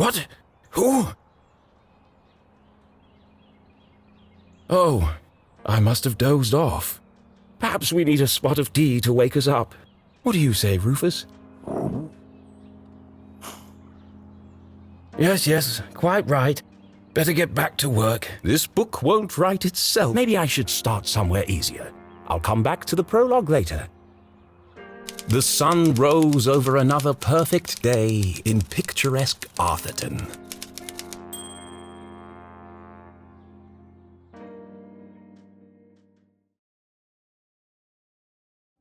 What? Who? Oh, I must have dozed off. Perhaps we need a spot of tea to wake us up. What do you say, Rufus? Yes, quite right. Better get back to work. This book won't write itself. Maybe I should start somewhere easier. I'll come back to the prologue later. The sun rose over another perfect day in picturesque Arthurton.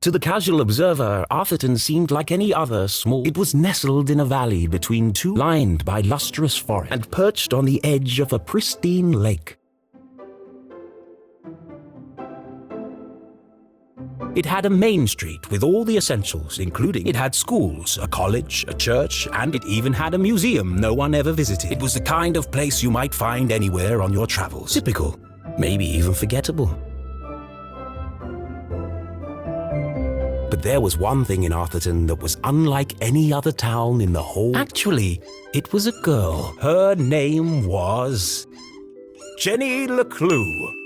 To the casual observer, Arthurton seemed like any other small. It was nestled in a valley between two, lined by lustrous forest, and perched on the edge of a pristine lake. It had a main street with all the essentials, including it had schools, a college, a church, and it even had a museum no one ever visited. It was the kind of place you might find anywhere on your travels. Typical, maybe even forgettable. But there was one thing in Arthurton that was unlike any other town in the whole. Actually, it was a girl. Her name was Jenny LeClue.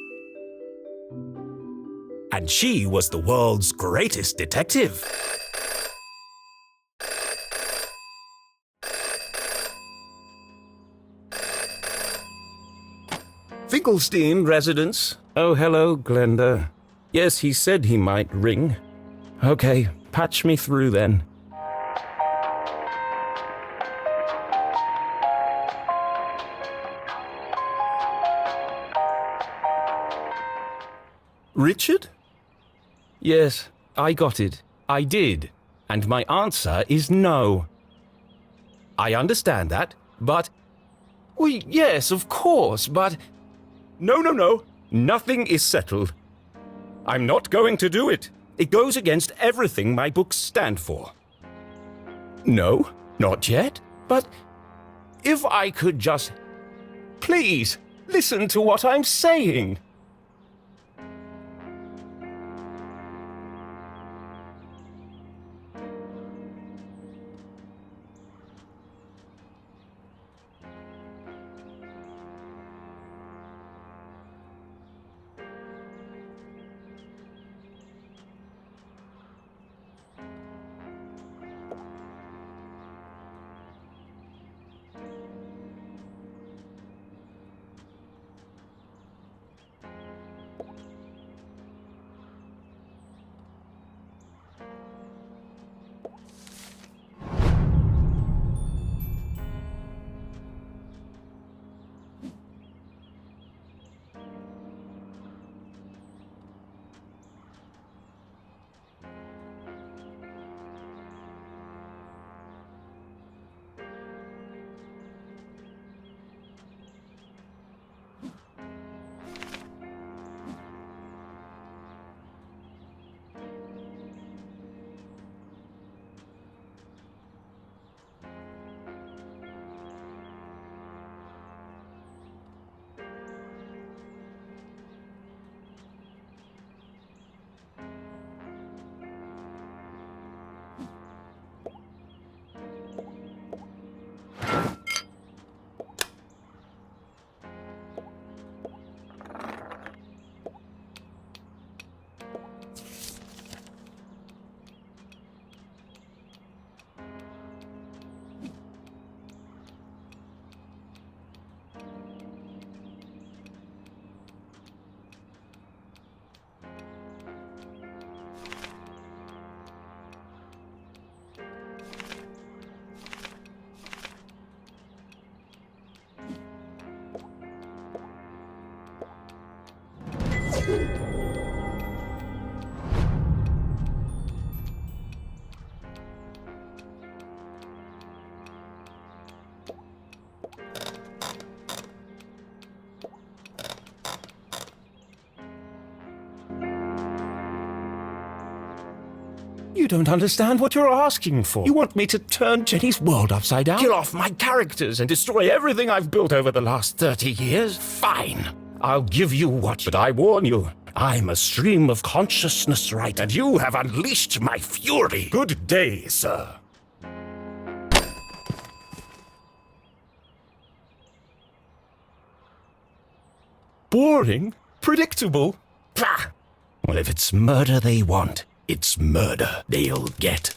And she was the world's greatest detective. Finkelstein residence. Oh, hello, Glenda. Yes, he said he might ring. Okay, patch me through then. Richard? Yes, I got it. I did. And my answer is no. I understand that, but... Well, yes, of course, but... No. Nothing is settled. I'm not going to do it. It goes against everything my books stand for. No, not yet. But if I could just... Please, listen to what I'm saying. You don't understand what you're asking for. You want me to turn Jenny's world upside down? Kill off my characters and destroy everything I've built over the last 30 years? Fine. I'll give you what. But I warn you, I'm a stream of consciousness, right? And you have unleashed my fury. Good day, sir. Boring? Predictable? Pah! Well, if it's murder they want, it's murder they'll get.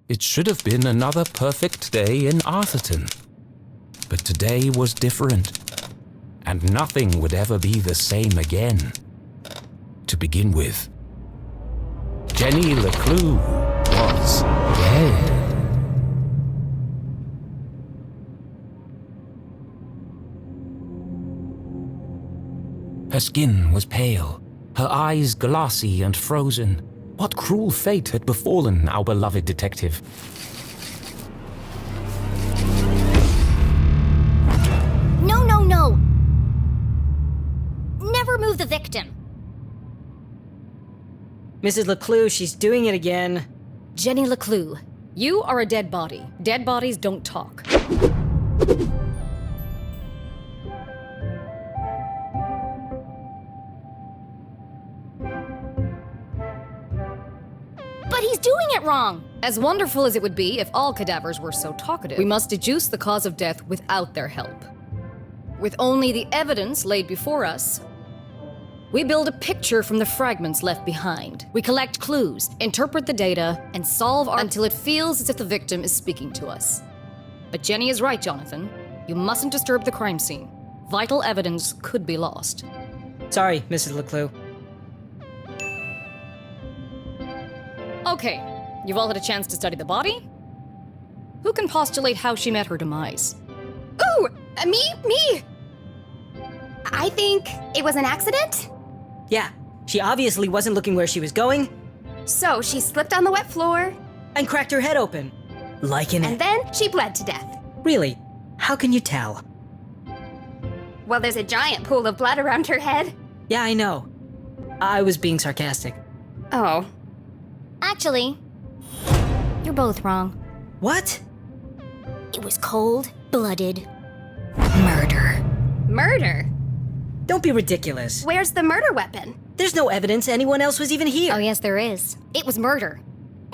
It should have been another perfect day in Arthurton. But today was different, and nothing would ever be the same again. To begin with, Jenny LeClue was dead. Her skin was pale, her eyes glassy and frozen. What cruel fate had befallen our beloved detective? No, no, no! Never move the victim. Mrs. LeClue, she's doing it again. Jenny LeClue. You are a dead body. Dead bodies don't talk. But he's doing it wrong! As wonderful as it would be if all cadavers were so talkative, we must deduce the cause of death without their help. With only the evidence laid before us, we build a picture from the fragments left behind. We collect clues, interpret the data, and solve until it feels as if the victim is speaking to us. But Jenny is right, Jonathan. You mustn't disturb the crime scene. Vital evidence could be lost. Sorry, Mrs. LeClue. Okay, you've all had a chance to study the body? Who can postulate how she met her demise? Ooh, me! I think it was an accident. Yeah, she obviously wasn't looking where she was going So she slipped on the wet floor, and cracked her head open. Like and then she bled to death. Really? How can you tell? Well, there's a giant pool of blood around her head. Yeah, I know. I was being sarcastic. Oh. Actually, you're both wrong. What? It was cold-blooded murder. Murder? Don't be ridiculous. Where's the murder weapon? There's no evidence anyone else was even here. Oh yes, there is. It was murder.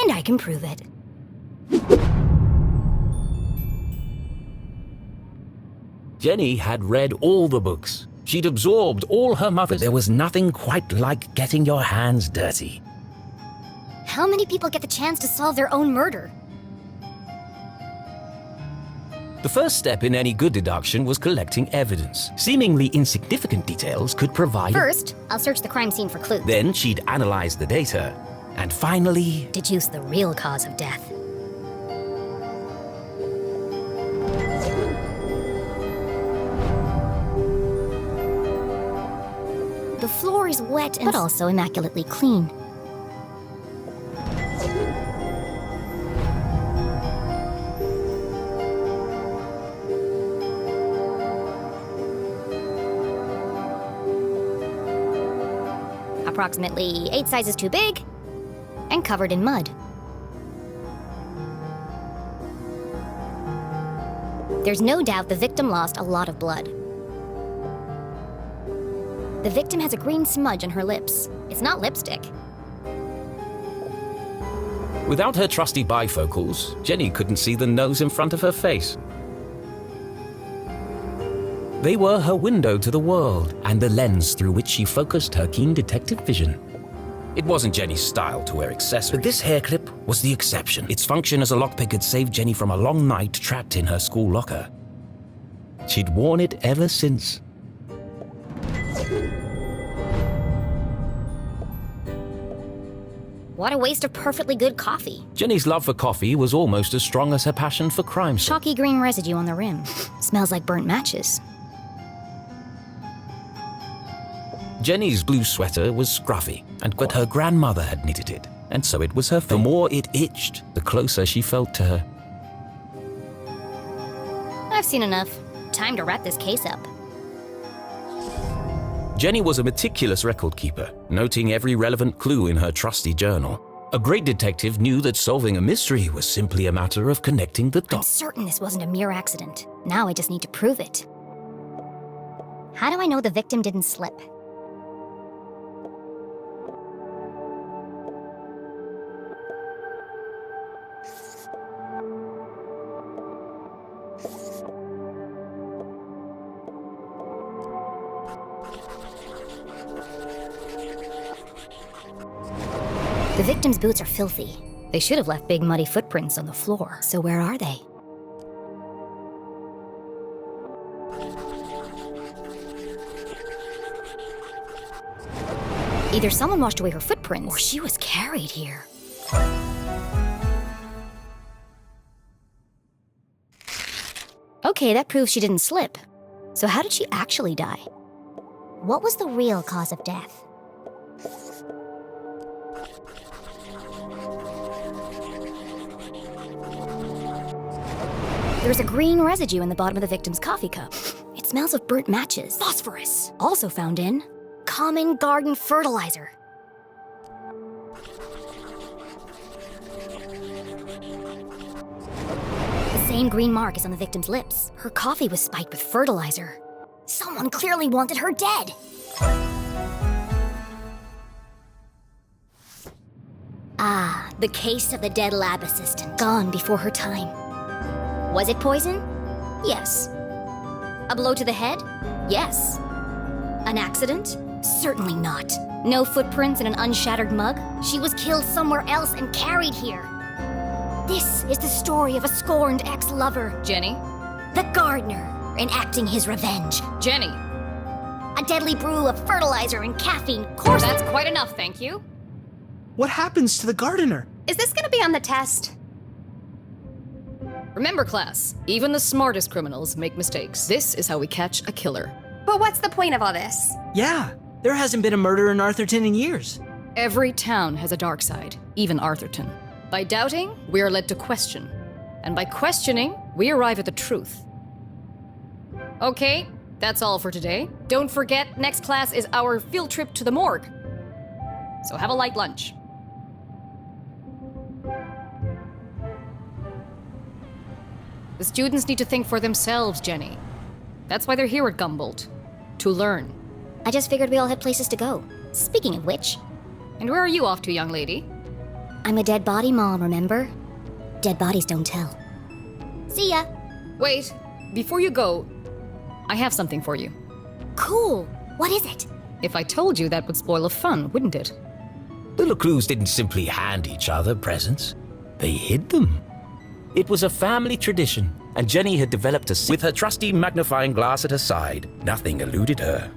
And I can prove it. Jenny had read all the books. She'd absorbed all her mother's. But there was nothing quite like getting your hands dirty. How many people get the chance to solve their own murder? The first step in any good deduction was collecting evidence. Seemingly insignificant details could provide... First, I'll search the crime scene for clues. Then she'd analyze the data. And finally... Deduce the real cause of death. The floor is wet but also immaculately clean. Approximately 8 sizes too big, and covered in mud. There's no doubt the victim lost a lot of blood. The victim has a green smudge on her lips. It's not lipstick. Without her trusty bifocals, Jenny couldn't see the nose in front of her face. They were her window to the world, and the lens through which she focused her keen detective vision. It wasn't Jenny's style to wear accessories, but this hair clip was the exception. Its function as a lockpick had saved Jenny from a long night trapped in her school locker. She'd worn it ever since. What a waste of perfectly good coffee. Jenny's love for coffee was almost as strong as her passion for crime. Chalky green residue on the rim. Smells like burnt matches. Jenny's blue sweater was scruffy, but her grandmother had knitted it, and so it was her favorite. The more it itched, the closer she felt to her. I've seen enough. Time to wrap this case up. Jenny was a meticulous record keeper, noting every relevant clue in her trusty journal. A great detective knew that solving a mystery was simply a matter of connecting the I'm dots. certain this wasn't a mere accident. Now I just need to prove it. How do I know the victim didn't slip? The victim's boots are filthy. They should have left big muddy footprints on the floor. So where are they? Either someone washed away her footprints, or she was carried here. Okay, that proves she didn't slip. So how did she actually die? What was the real cause of death? There's a green residue in the bottom of the victim's coffee cup. It smells of burnt matches. Phosphorus. Also found in common garden fertilizer. The same green mark is on the victim's lips. Her coffee was spiked with fertilizer. Someone clearly wanted her dead. Ah, the case of the dead lab assistant. Gone before her time. Was it poison? Yes. A blow to the head? Yes. An accident? Certainly not. No footprints in an unshattered mug? She was killed somewhere else and carried here. This is the story of a scorned ex-lover. Jenny? The gardener, enacting his revenge. Jenny! A deadly brew of fertilizer and caffeine coursed. That's quite enough, thank you. What happens to the gardener? Is this gonna be on the test? Remember, class, even the smartest criminals make mistakes. This is how we catch a killer. But what's the point of all this? Yeah, there hasn't been a murder in Arthurton in years. Every town has a dark side, even Arthurton. By doubting, we are led to question. And by questioning, we arrive at the truth. Okay, that's all for today. Don't forget, next class is our field trip to the morgue. So have a light lunch. The students need to think for themselves, Jenny. That's why they're here at Gumboldt. To learn. I just figured we all had places to go. Speaking of which, And where are you off to, young lady? I'm a dead body mom, remember? Dead bodies don't tell. See ya. Wait, before you go, I have something for you. Cool. What is it? If I told you, that would spoil the fun, wouldn't it? The LeClues didn't simply hand each other presents. They hid them. It was a family tradition, and Jenny had developed with her trusty magnifying glass at her side. Nothing eluded her.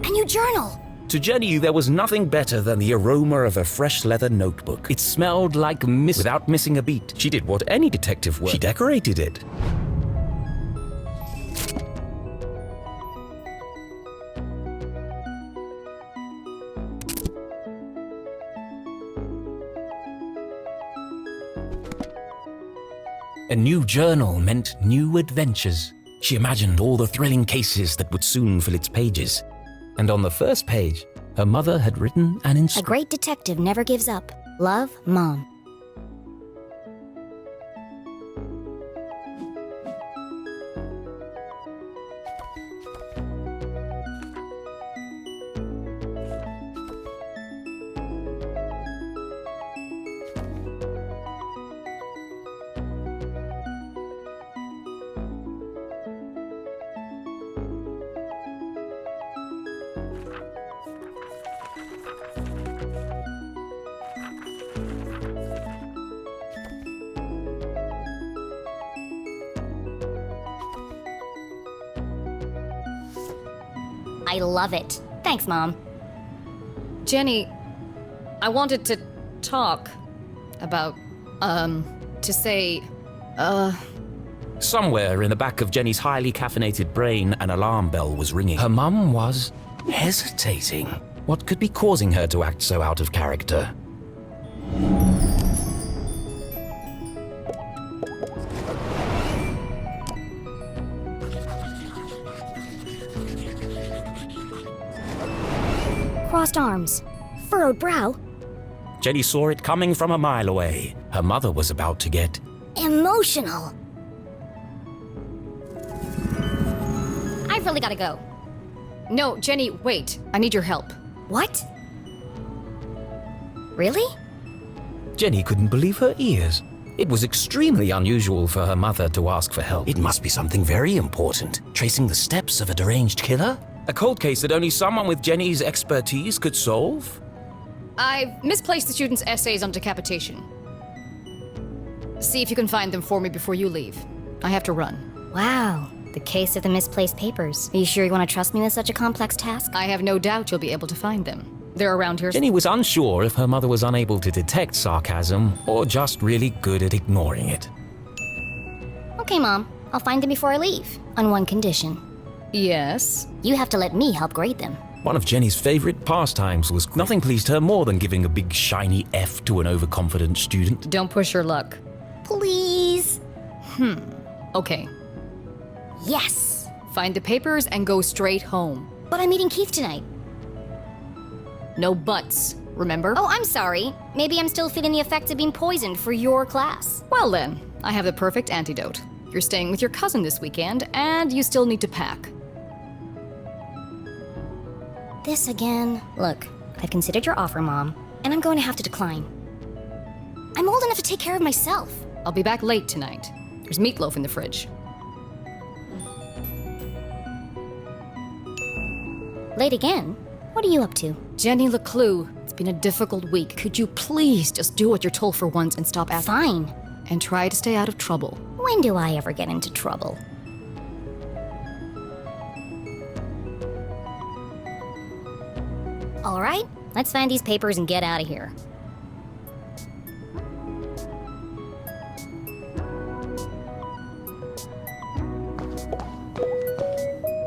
A new journal. To Jenny, there was nothing better than the aroma of a fresh leather notebook. It smelled like mist without missing a beat. She did what any detective would. She decorated it. A new journal meant new adventures. She imagined all the thrilling cases that would soon fill its pages. And on the first page, her mother had written an A inscription. great detective never gives up. Love, Mom. I love it. Thanks, Mom. Jenny, I wanted to talk about, to say, Somewhere in the back of Jenny's highly caffeinated brain, an alarm bell was ringing. Her mum was hesitating. What could be causing her to act so out of character? Crossed arms. Furrowed brow. Jenny saw it coming from a mile away. Her mother was about to get Emotional. I've really gotta go. No, Jenny, wait. I need your help. What? Really? Jenny couldn't believe her ears. It was extremely unusual for her mother to ask for help. It must be something very important. Tracing the steps of a deranged killer? A cold case that only someone with Jenny's expertise could solve? I've misplaced the students' essays on decapitation. See if you can find them for me before you leave. I have to run. Wow, the case of the misplaced papers. Are you sure you want to trust me with such a complex task? I have no doubt you'll be able to find them. They're around here. Jenny was unsure if her mother was unable to detect sarcasm or just really good at ignoring it. Okay, Mom. I'll find them before I leave. On one condition. Yes? You have to let me help grade them. One of Jenny's favorite pastimes was nothing pleased her more than giving a big shiny F to an overconfident student. Don't push your luck. Please. Okay. Yes. Find the papers and go straight home. But I'm meeting Keith tonight. No buts, remember? Oh, I'm sorry. Maybe I'm still feeling the effects of being poisoned for your class. Well then, I have the perfect antidote. You're staying with your cousin this weekend, and you still need to pack. This again? Look, I've considered your offer, Mom, and I'm going to have to decline. I'm old enough to take care of myself. I'll be back late tonight. There's meatloaf in the fridge. Late again? What are you up to? Jenny LeClue, it's been a difficult week. Could you please just do what you're told for once and stop asking? Fine. And try to stay out of trouble. When do I ever get into trouble? All right, let's find these papers and get out of here.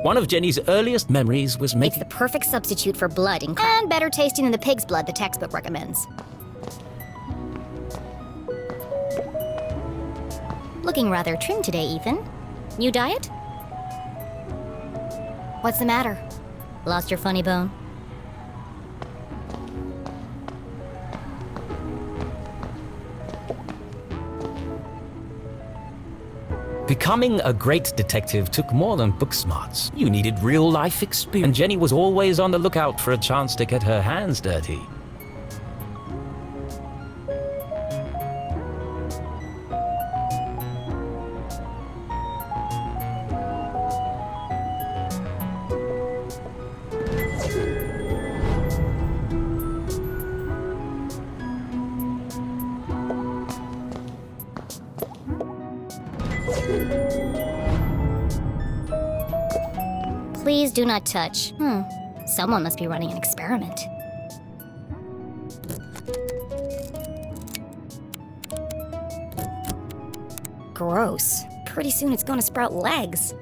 One of Jenny's earliest memories was It's making... the perfect substitute for blood and better tasting than the pig's blood the textbook recommends. Looking rather trim today, Ethan. New diet? What's the matter? Lost your funny bone? Becoming a great detective took more than book smarts. You needed real-life experience. And Jenny was always on the lookout for a chance to get her hands dirty. Please do not touch. Someone must be running an experiment. Gross. Pretty soon it's gonna sprout legs.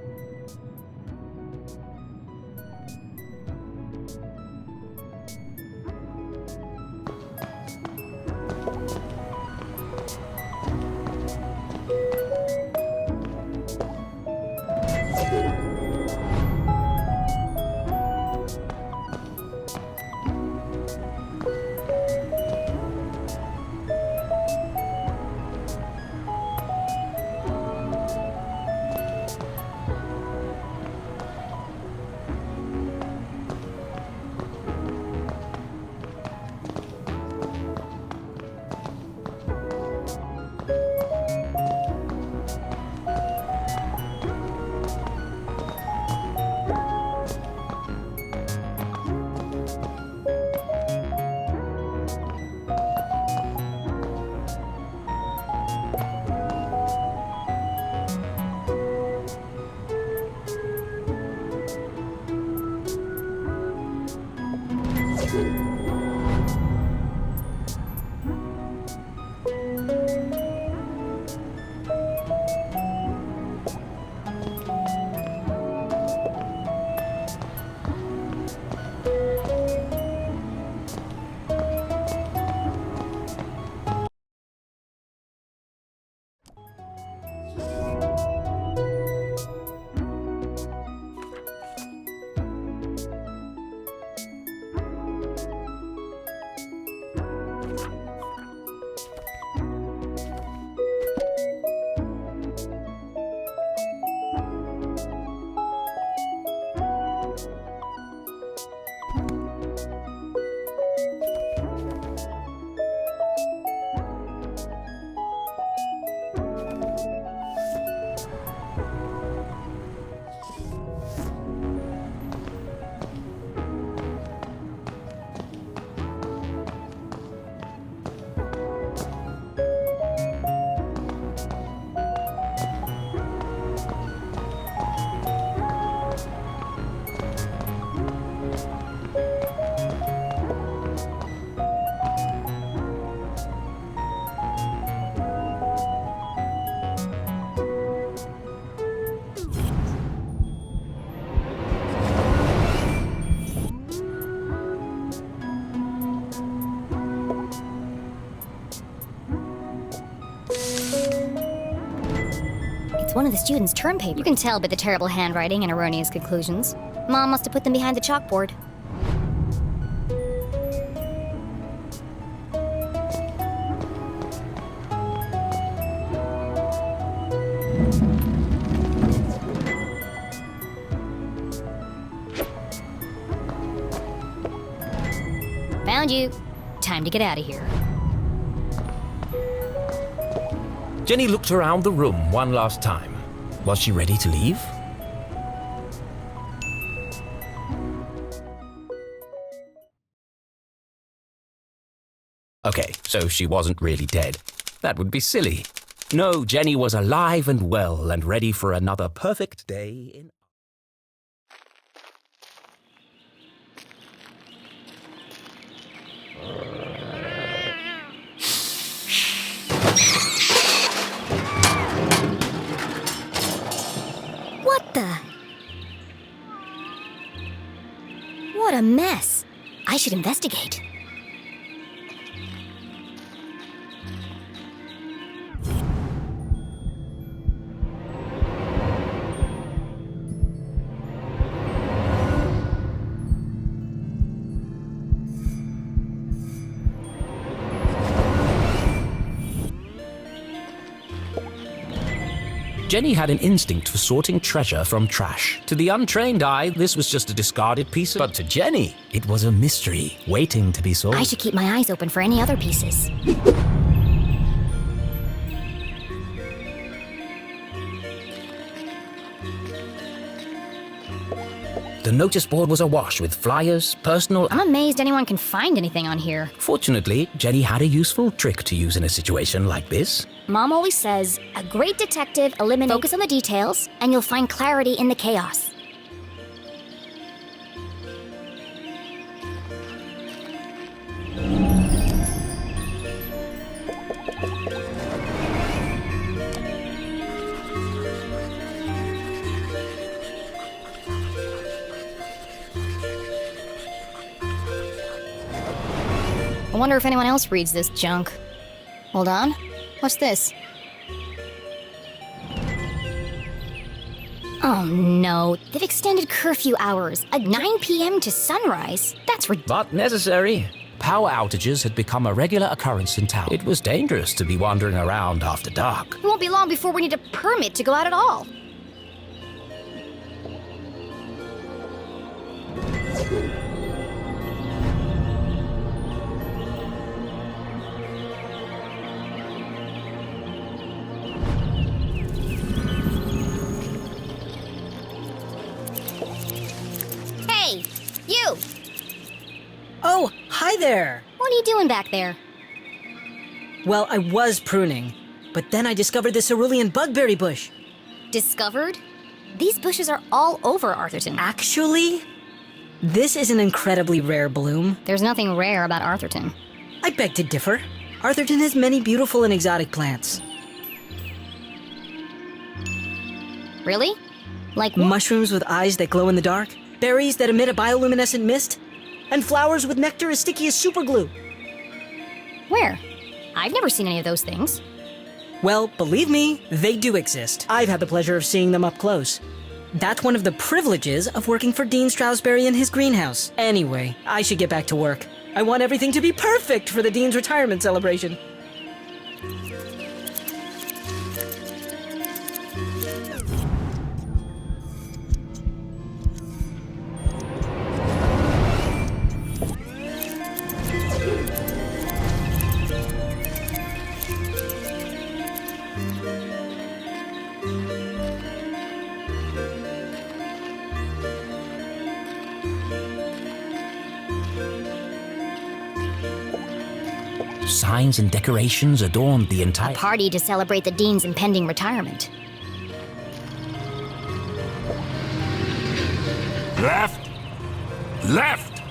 one of the students' term paper. You can tell by the terrible handwriting and erroneous conclusions. Mom must have put them behind the chalkboard. Found you. Time to get out of here. Jenny looked around the room one last time. Was she ready to leave? Okay, so she wasn't really dead. That would be silly. No, Jenny was alive and well and ready for another perfect day in... What the? What a mess. I should investigate. Jenny had an instinct for sorting treasure from trash. To the untrained eye, this was just a discarded piece, but to Jenny, it was a mystery waiting to be solved. I should keep my eyes open for any other pieces. The notice board was awash with flyers, personal... I'm amazed anyone can find anything on here. Fortunately, Jenny had a useful trick to use in a situation like this. Mom always says, a great detective eliminates... Focus on the details, and you'll find clarity in the chaos. I wonder if anyone else reads this junk. Hold on. What's this? Oh no, they've extended curfew hours. At 9 p.m. to sunrise? That's ridiculous. But necessary. Power outages had become a regular occurrence in town. It was dangerous to be wandering around after dark. It won't be long before we need a permit to go out at all. Hey, you! Oh, hi there! What are you doing back there? Well, I was pruning, but then I discovered this cerulean bugberry bush. Discovered? These bushes are all over Arthurton. Actually, this is an incredibly rare bloom. There's nothing rare about Arthurton. I beg to differ. Arthurton has many beautiful and exotic plants. Really? Like what? Mushrooms with eyes that glow in the dark, berries that emit a bioluminescent mist, and flowers with nectar as sticky as superglue. Where? I've never seen any of those things. Well, believe me, they do exist. I've had the pleasure of seeing them up close. That's one of the privileges of working for Dean Strasberry in his greenhouse. Anyway, I should get back to work. I want everything to be perfect for the Dean's retirement celebration. Signs and decorations adorned the A entire... party to celebrate the Dean's impending retirement. Left! Left!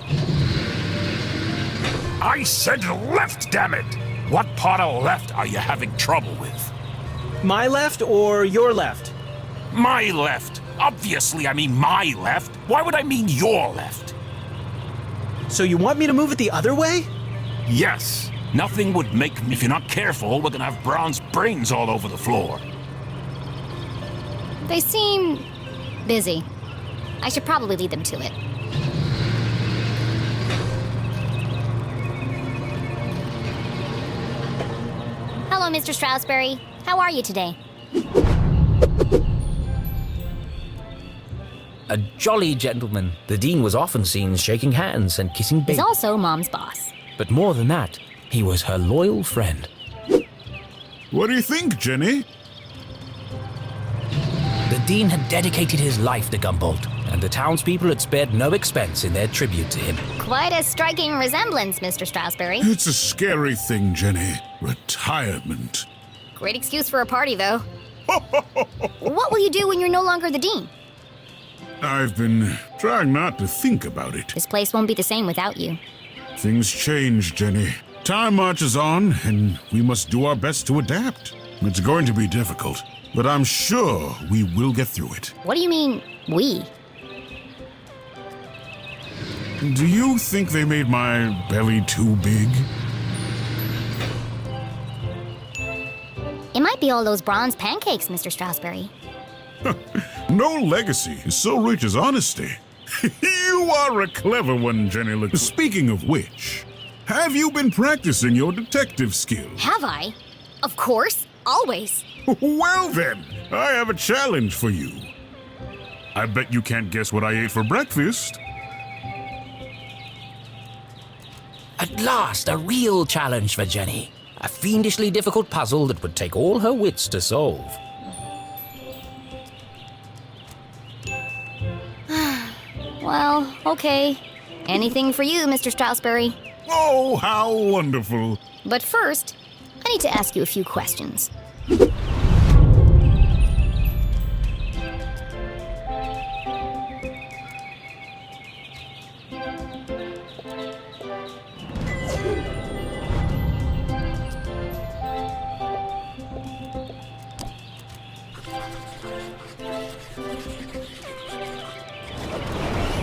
I said left, damn it! What part of left are you having trouble with? My left or your left? My left! Obviously, I mean my left. Why would I mean your left? So you want me to move it the other way? Yes. Nothing would make me. If you're not careful, we're gonna have bronze brains all over the floor. They seem busy. I should probably lead them to it. Hello, Mr. Stroudsbury. How are you today? A jolly gentleman. The Dean was often seen shaking hands and kissing He's babies. also Mom's boss. But more than that, he was her loyal friend. What do you think, Jenny? The Dean had dedicated his life to Gumboldt, and the townspeople had spared no expense in their tribute to him. Quite a striking resemblance, Mr. Stroudsbury. It's a scary thing, Jenny. Retirement. Great excuse for a party, though. What will you do when you're no longer the Dean? I've been trying not to think about it. This place won't be the same without you. Things change, Jenny. Time marches on, and we must do our best to adapt. It's going to be difficult, but I'm sure we will get through it. What do you mean, we? Do you think they made my belly too big? It might be all those bronze pancakes, Mr. Stroudsbury. No legacy is so rich as honesty. You are a clever one, Jenny LeClue. Speaking of which, have you been practicing your detective skills? Have I? Of course. Always. Well then, I have a challenge for you. I bet you can't guess what I ate for breakfast. At last, a real challenge for Jenny. A fiendishly difficult puzzle that would take all her wits to solve. Well, okay. Anything for you, Mr. Stroudsbury. Oh, how wonderful. But first, I need to ask you a few questions.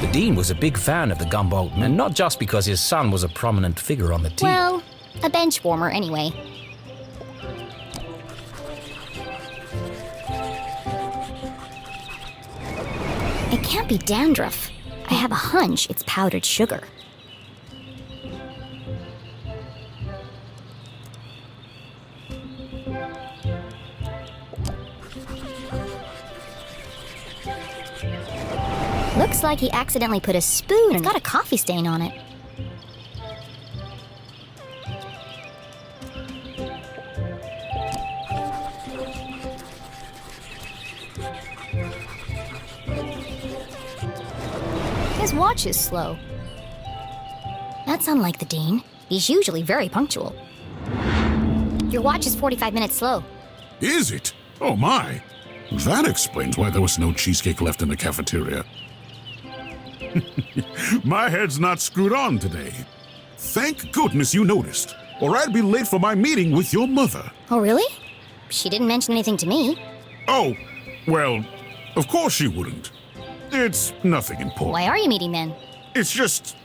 The Dean was a big fan of the Gumboldt, and not just because his son was a prominent figure on the team. Well, a bench warmer anyway. It can't be dandruff. I have a hunch it's powdered sugar. Looks like he accidentally put a spoon. It's got a coffee stain on it. His watch is slow. That's unlike the Dean. He's usually very punctual. Your watch is 45 minutes slow. Is it? Oh my. That explains why there was no cheesecake left in the cafeteria. My head's not screwed on today. Thank goodness you noticed, or I'd be late for my meeting with your mother. Oh, really? She didn't mention anything to me. Oh, well, of course she wouldn't. It's nothing important. Why are you meeting then? It's just,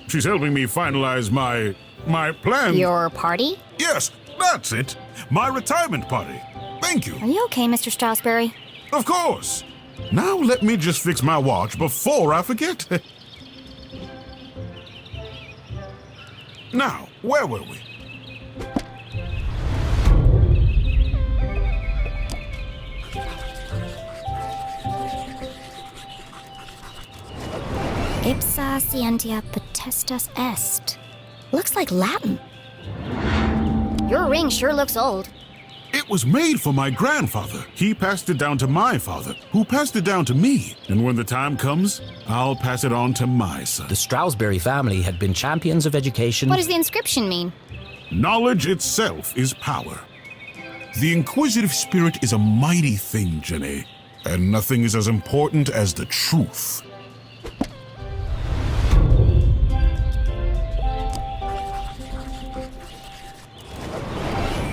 she's helping me finalize my plan. Your party? Yes, that's it. My retirement party. Thank you. Are you okay, Mr. Stroudsbury? Of course. Now let me just fix my watch before I forget. Now, where were we? Ipsa scientia potestas est. Looks like Latin. Your ring sure looks old. It was made for my grandfather. He passed it down to my father, who passed it down to me. And when the time comes, I'll pass it on to my son. The Stroudsbury family had been champions of education. What does the inscription mean? Knowledge itself is power. The inquisitive spirit is a mighty thing, Jenny, and nothing is as important as the truth.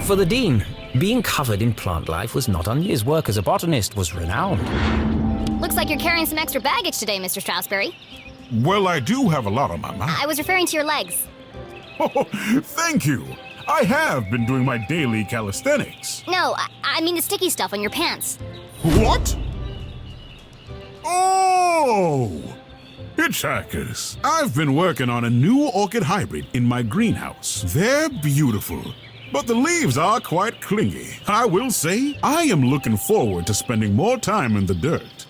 For the Dean, being covered in plant life was not unusual. His work as a botanist was renowned. Looks like you're carrying some extra baggage today, Mr. Stroudsbury. Well, I do have a lot on my mind. I was referring to your legs. Oh, thank you. I have been doing my daily calisthenics. No, I mean the sticky stuff on your pants. What? Oh! Hitchhikers. I've been working on a new orchid hybrid in my greenhouse. They're beautiful, but the leaves are quite clingy. I will say, I am looking forward to spending more time in the dirt.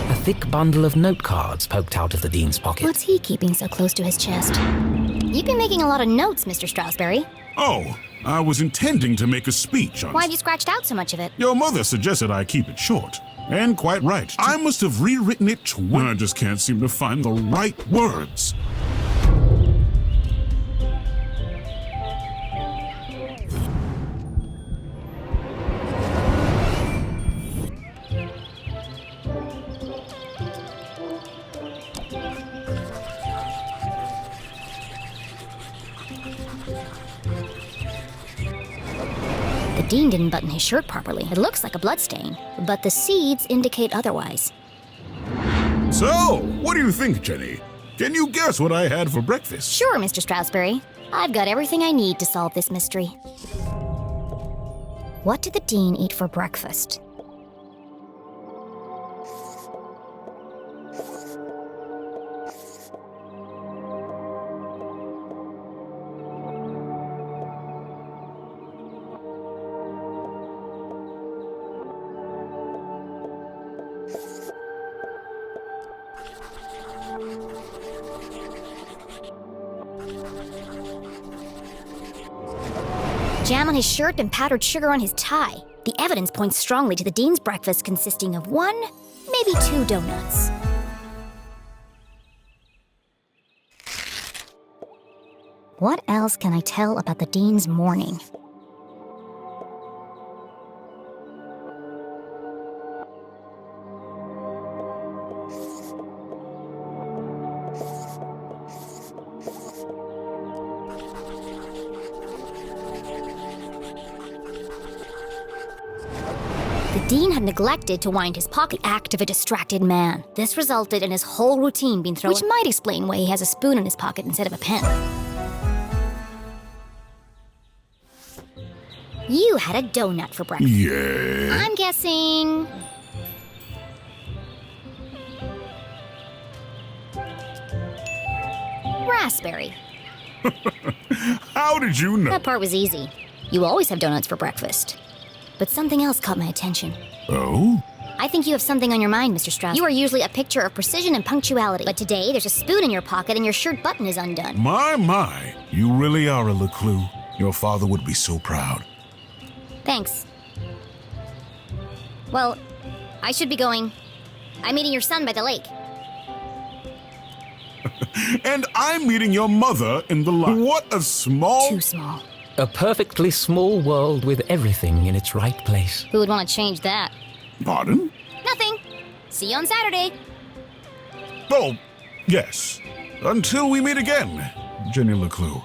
A thick bundle of note cards poked out of the Dean's pocket. What's he keeping so close to his chest? You've been making a lot of notes, Mr. Strasberry. Oh, I was intending to make a speech on... Why have you scratched out so much of it? Your mother suggested I keep it short. And quite right. I must have rewritten it I just can't seem to find the right words. The Dean didn't button his shirt properly. It looks like a bloodstain, but the seeds indicate otherwise. So, what do you think, Jenny? Can you guess what I had for breakfast? Sure, Mr. Strasberry. I've got everything I need to solve this mystery. What did the Dean eat for breakfast? Jam on his shirt and powdered sugar on his tie. The evidence points strongly to the Dean's breakfast consisting of 1, maybe 2 donuts. What else can I tell about the Dean's morning? The Dean had neglected to wind his pocket, the act of a distracted man. This resulted in his whole routine being thrown, which might explain why he has a spoon in his pocket instead of a pen. You had a donut for breakfast. Yeah. I'm guessing... raspberry. How did you know? That part was easy. You always have donuts for breakfast. But something else caught my attention. Oh? I think you have something on your mind, Mr. Strauss. You are usually a picture of precision and punctuality. But today, there's a spoon in your pocket and your shirt button is undone. My. You really are a LeClue. Your father would be so proud. Thanks. Well, I should be going. I'm meeting your son by the lake. And I'm meeting your mother in the lot. What a small... Too small. A perfectly small world with everything in its right place. Who would want to change that? Pardon? Nothing. See you on Saturday. Oh, yes. Until we meet again, Jenny LeClue.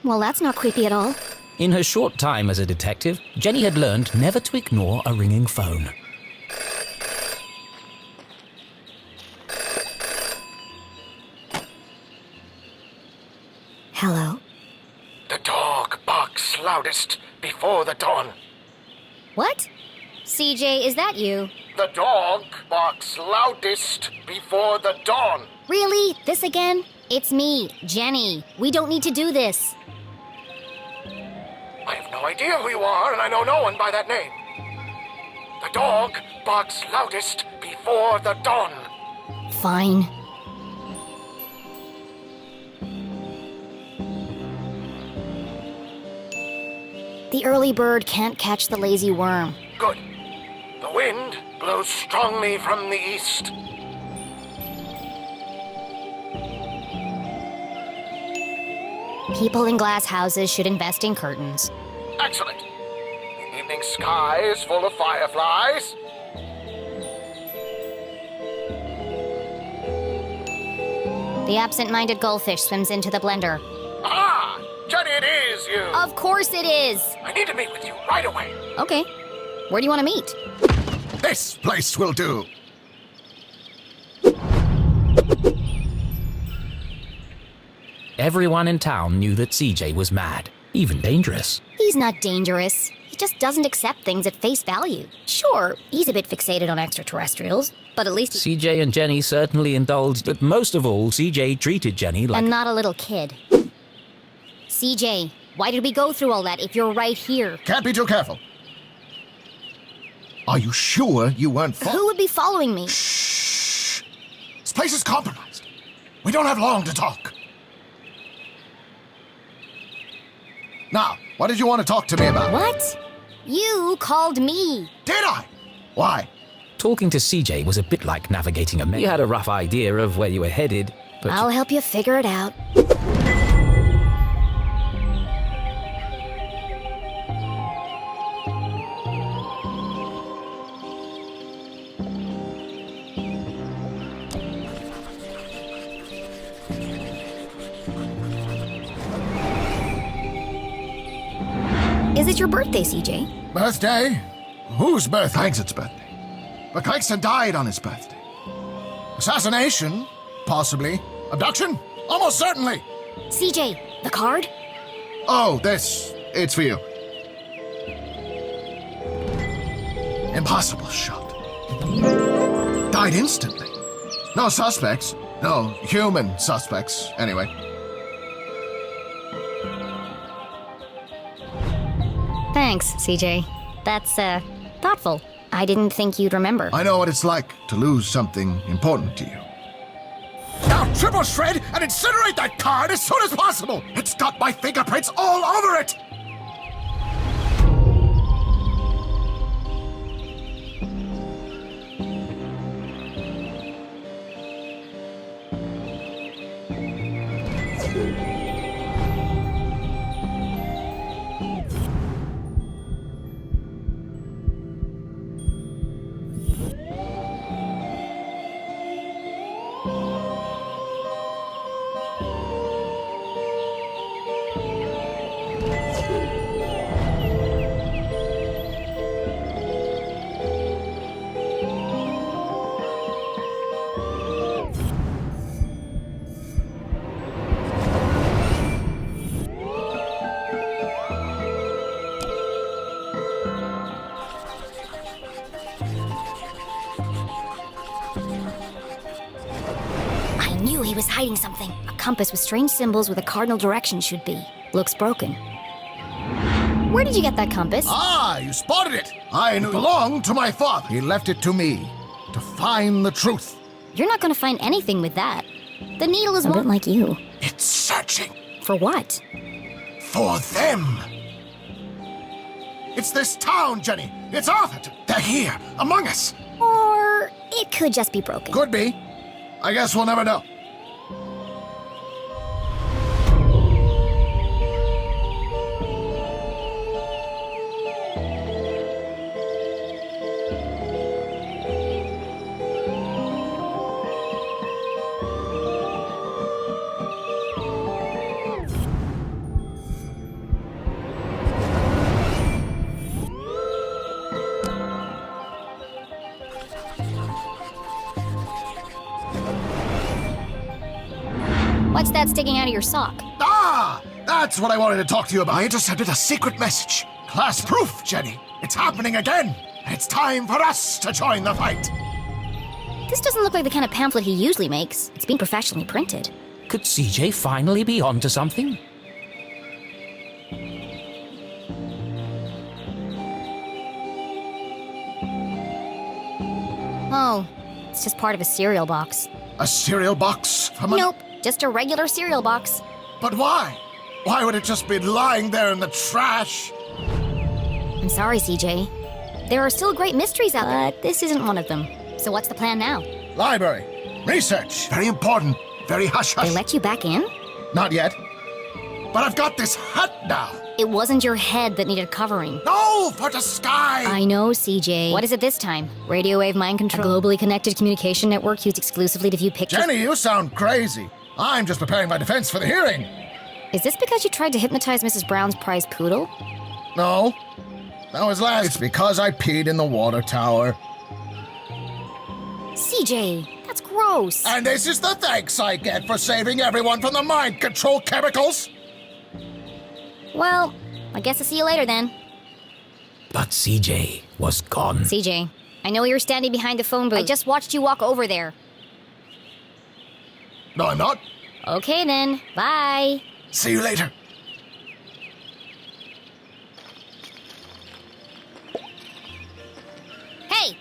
Well, that's not creepy at all. In her short time as a detective, Jenny had learned never to ignore a ringing phone. Hello? The dog barks loudly. loudest before the dawn. What? CJ, is that you? The dog barks loudest before the dawn. Really? This again? It's me, Jenny. We don't need to do this. I have no idea who you are, and I know no one by that name. The dog barks loudest before the dawn. Fine. The early bird can't catch the lazy worm. Good. The wind blows strongly from the east. People in glass houses should invest in curtains. Excellent. The evening sky is full of fireflies. The absent-minded goldfish swims into the blender. Ah! Jenny, it is you! Of course it is! I need to meet with you right away. Okay. Where do you want to meet? This place will do. Everyone in town knew that CJ was mad, even dangerous. He's not dangerous. He just doesn't accept things at face value. Sure, he's a bit fixated on extraterrestrials, but at least CJ and Jenny certainly indulged, but most of all, CJ treated Jenny like... I'm not a little kid. CJ, why did we go through all that if you're right here? Can't be too careful. Are you sure you weren't Who would be following me? Shh! This place is compromised. We don't have long to talk. Now, what did you want to talk to me about? What? You called me. Did I? Why? Talking to CJ was a bit like navigating a maze. You had a rough idea of where you were headed, but... I'll help you figure it out. Is it your birthday, CJ? Birthday? Whose birthday? Craig's birthday. But Cragston died on his birthday. Assassination? Possibly. Abduction? Almost certainly. CJ, the card? Oh, this. It's for you. Impossible shot. Died instantly. No suspects. No human suspects, anyway. Thanks, CJ. That's, thoughtful. I didn't think you'd remember. I know what it's like to lose something important to you. Now triple shred and incinerate that card as soon as possible! It's got my fingerprints all over it! He was hiding something. A compass with strange symbols where the cardinal direction should be. Looks broken. Where did you get that compass? Ah, you spotted it! I knew it belonged to my father. He left it to me to find the truth. You're not gonna find anything with that. The needle is a bit like you. It's searching. For what? For them. It's this town, Jenny. It's Arthur. They're here, among us. Or it could just be broken. Could be. I guess we'll never know. What's that sticking out of your sock? Ah! That's what I wanted to talk to you about. I intercepted a secret message. Class proof, Jenny. It's happening again. It's time for us to join the fight. This doesn't look like the kind of pamphlet he usually makes. It's been professionally printed. Could CJ finally be onto something? Oh, it's just part of a cereal box. A cereal box from a... Nope, just a regular cereal box. But why? Why would it just be lying there in the trash? I'm sorry, CJ. There are still great mysteries out there, but this isn't one of them. So what's the plan now? Library. Research. Very important. Very hush-hush. They let you back in? Not yet. But I've got this hat now. It wasn't your head that needed covering. No, for the sky. I know, CJ. What is it this time? Radio wave mind control? A globally connected communication network used exclusively to view pictures? Jenny, you sound crazy. I'm just preparing my defense for the hearing. Is this because you tried to hypnotize Mrs. Brown's prize poodle? No. That was last. It's because I peed in the water tower. CJ, that's gross. And this is the thanks I get for saving everyone from the mind control chemicals? Well, I guess I'll see you later then. But CJ was gone. CJ, I know you're standing behind the phone booth. I just watched you walk over there. No, I'm not. Okay then, bye. See you later. Hey!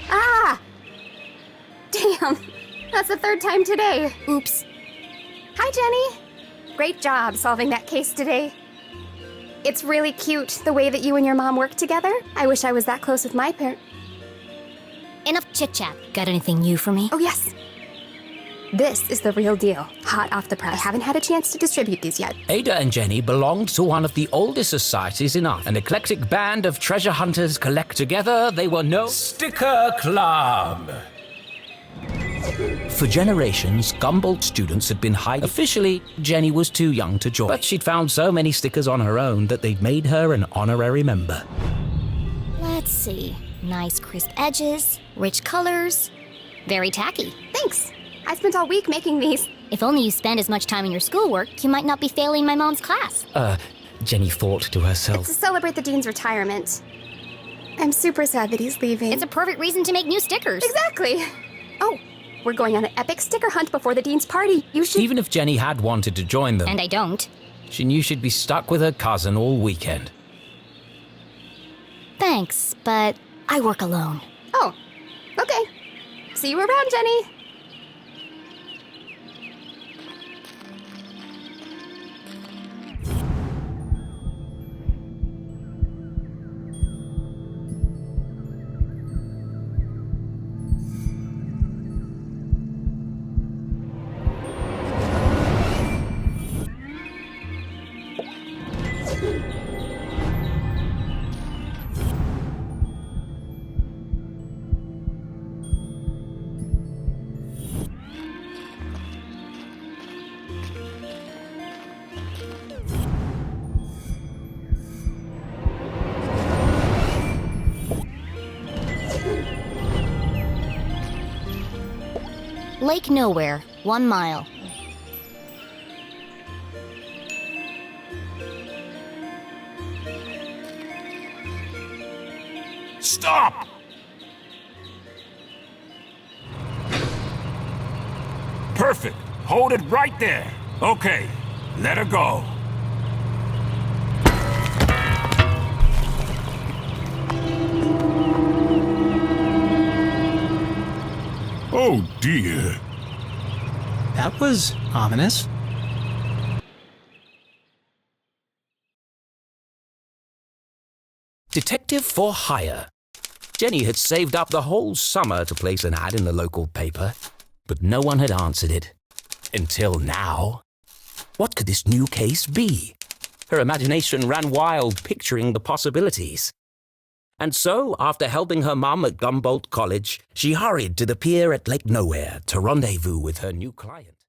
Ah! Damn, that's the third time today. Oops. Hi, Jenny. Great job solving that case today. It's really cute the way that you and your mom work together. I wish I was that close with my parents. Enough chit-chat. Got anything new for me? Oh, yes. This is the real deal, hot off the press. I haven't had a chance to distribute these yet. Ada and Jenny belonged to one of the oldest societies in Earth. An eclectic band of treasure hunters collect together. They were known Sticker Club. For generations, Gumboldt students had been hiding. Officially, Jenny was too young to join, but she'd found so many stickers on her own that they'd made her an honorary member. Let's see. Nice crisp edges, rich colors, very tacky. Thanks. I spent all week making these. If only you spend as much time in your schoolwork, you might not be failing my mom's class. Jenny thought to herself. It's to celebrate the dean's retirement. I'm super sad that he's leaving. It's a perfect reason to make new stickers. Exactly. Oh, we're going on an epic sticker hunt before the dean's party. You should... Even if Jenny had wanted to join them, And I don't. she knew she'd be stuck with her cousin all weekend. Thanks, but I work alone. Oh, okay. See you around, Jenny. Lake Nowhere, 1 mile. Stop! Perfect. Hold it right there. Okay, let her go. Oh dear. That was ominous. Detective for hire. Jenny had saved up the whole summer to place an ad in the local paper, but no one had answered it. Until now. What could this new case be? Her imagination ran wild, picturing the possibilities. And so, after helping her mum at Gumboldt College, she hurried to the pier at Lake Nowhere to rendezvous with her new client.